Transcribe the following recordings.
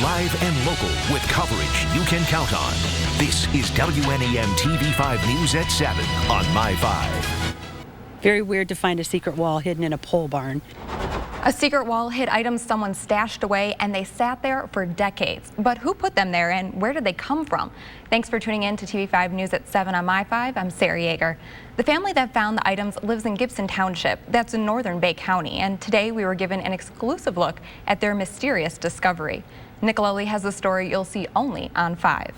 Live and local with coverage you can count on. This is WNEM TV5 News at 7 on My 5. Very weird to find a secret wall hidden in a pole barn. A secret wall hid items someone stashed away, and they sat there for decades. But who put them there, and where did they come from? Thanks for tuning in to TV5 News at 7 on My 5. I'm Sarah Jaeger. The family that found the items lives in Gibson Township. That's in northern Bay County. And today we were given an exclusive look at their mysterious discovery. Nicolelli has the story you'll see only on 5.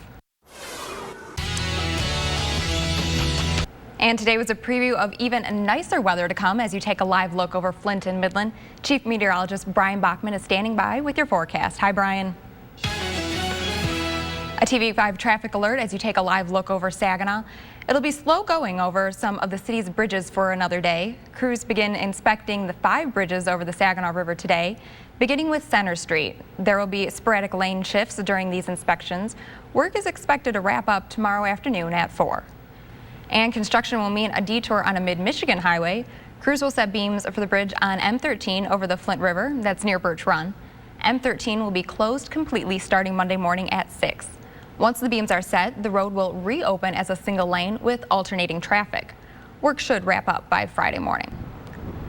And today was a preview of even nicer weather to come as you take a live look over Flint and Midland. Chief Meteorologist Brian Bachman is standing by with your forecast. Hi, Brian. A TV5 traffic alert as you take a live look over Saginaw. It'll be slow going over some of the city's bridges for another day. Crews begin inspecting the 5 bridges over the Saginaw River today, beginning with Center Street. There will be sporadic lane shifts during these inspections. Work is expected to wrap up tomorrow afternoon at 4. And construction will mean a detour on a mid-Michigan highway. Crews will set beams for the bridge on M13 over the Flint River. That's near Birch Run. M13 will be closed completely starting Monday morning at 6. Once the beams are set, the road will reopen as a single lane with alternating traffic. Work should wrap up by Friday morning.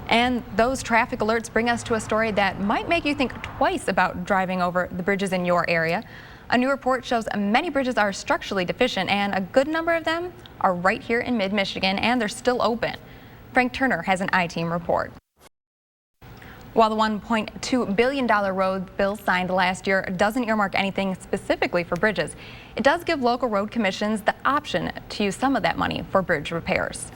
And those traffic alerts bring us to a story that might make you think twice about driving over the bridges in your area. A new report shows many bridges are structurally deficient, and a good number of them are right here in mid-Michigan, and they're still open. Frank Turner has an I-Team report. While the $1.2 billion road bill signed last year doesn't earmark anything specifically for bridges, it does give local road commissions the option to use some of that money for bridge repairs.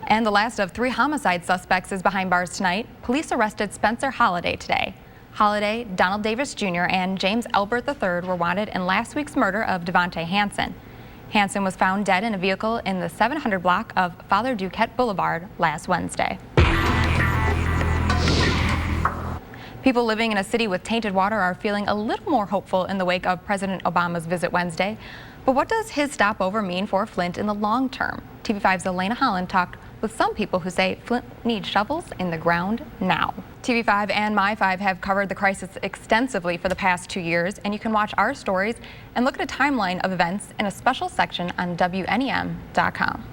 And the last of 3 homicide suspects is behind bars tonight. Police arrested Spencer Holliday today. Holliday, Donald Davis Jr., and James Elbert III were wanted in last week's murder of Devontae Hansen. Hansen was found dead in a vehicle in the 700 block of Father Duquette Boulevard last Wednesday. People living in a city with tainted water are feeling a little more hopeful in the wake of President Obama's visit Wednesday. But what does his stopover mean for Flint in the long term? TV5's Elena Holland talked with some people who say Flint needs shovels in the ground now. TV5 and My 5 have covered the crisis extensively for the past 2 years, and you can watch our stories and look at a timeline of events in a special section on WNEM.com.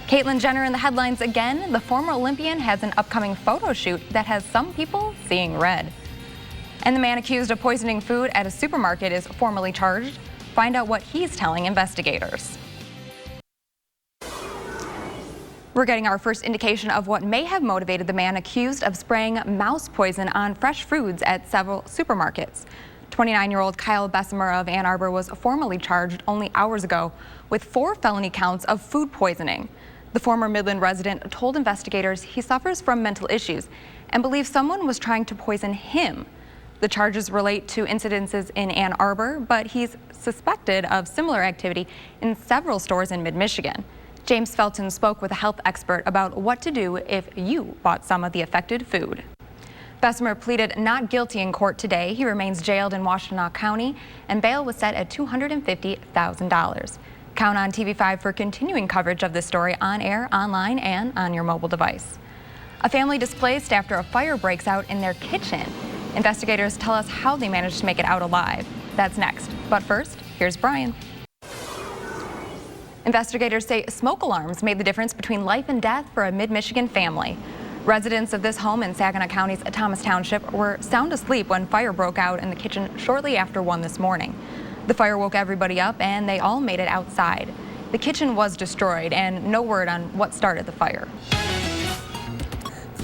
Caitlyn Jenner in the headlines again. The former Olympian has an upcoming photo shoot that has some people seeing red. And the man accused of poisoning food at a supermarket is formally charged. Find out what he's telling investigators. We're getting our first indication of what may have motivated the man accused of spraying mouse poison on fresh foods at several supermarkets. 29-year-old Kyle Bessemer of Ann Arbor was formally charged only hours ago with 4 felony counts of food poisoning. The former Midland resident told investigators he suffers from mental issues and believes someone was trying to poison him. The charges relate to incidences in Ann Arbor, but he's suspected of similar activity in several stores in mid-Michigan. James Felton spoke with a health expert about what to do if you bought some of the affected food. Bessemer pleaded not guilty in court today. He remains jailed in Washtenaw County, and bail was set at $250,000. Count on TV5 for continuing coverage of this story on air, online, and on your mobile device. A family displaced after a fire breaks out in their kitchen. Investigators tell us how they managed to make it out alive. That's next. But first, here's Brian. Investigators say smoke alarms made the difference between life and death for a mid-Michigan family. Residents of this home in Saginaw County's Thomas Township were sound asleep when fire broke out in the kitchen shortly after 1 this morning. The fire woke everybody up and they all made it outside. The kitchen was destroyed and no word on what started the fire.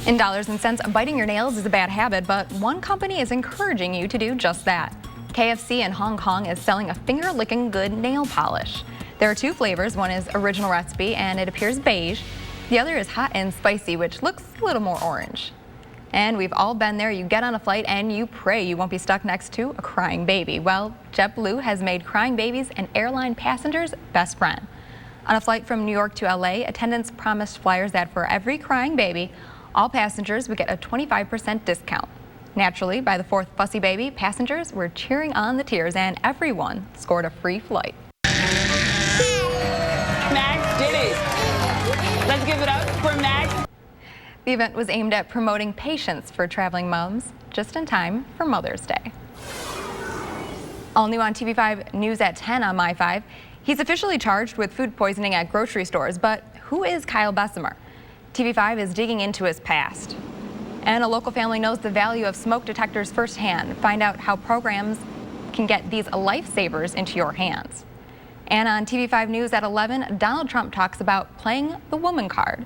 In dollars and cents, biting your nails is a bad habit, but one company is encouraging you to do just that. KFC in Hong Kong is selling a finger-licking good nail polish. There are 2 flavors. One is original recipe and it appears beige. The other is hot and spicy, which looks a little more orange. And we've all been there. You get on a flight and you pray you won't be stuck next to a crying baby. Well, JetBlue has made crying babies an airline passenger's best friend. On a flight from New York to LA, attendants promised flyers that for every crying baby, all passengers would get a 25% discount. Naturally, by the 4th fussy baby, passengers were cheering on the tears and everyone scored a free flight. Max did it. Let's give it up for Max. The event was aimed at promoting patience for traveling moms just in time for Mother's Day. All new on TV5 News at 10 on My 5. He's officially charged with food poisoning at grocery stores, but who is Kyle Bessemer? TV5 is digging into his past. And a local family knows the value of smoke detectors firsthand. Find out how programs can get these lifesavers into your hands. And on TV5 News at 11, Donald Trump talks about playing the woman card,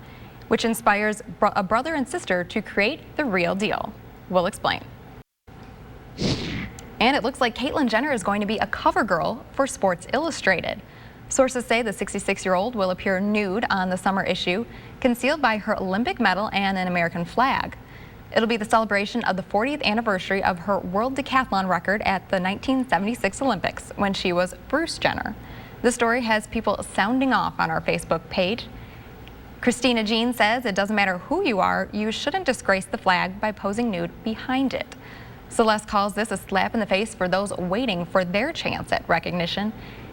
which inspires a brother and sister to create the real deal. We'll explain. And it looks like Caitlyn Jenner is going to be a cover girl for Sports Illustrated. Sources say the 66-year-old will appear nude on the summer issue, concealed by her Olympic medal and an American flag. It'll be the celebration of the 40th anniversary of her world decathlon record at the 1976 Olympics when she was Bruce Jenner. The story has people sounding off on our Facebook page. Christina Jean says it doesn't matter who you are, you shouldn't disgrace the flag by posing nude behind it. Celeste calls this a slap in the face for those waiting for their chance at recognition.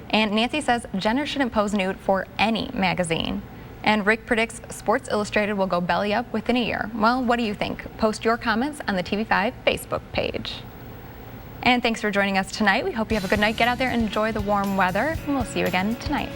And Nancy says Jenner shouldn't pose nude for any magazine. And Rick predicts Sports Illustrated will go belly up within a year. Well, what do you think? Post your comments on the TV5 Facebook page. And thanks for joining us tonight. We hope you have a good night. Get out there and enjoy the warm weather, and we'll see you again tonight.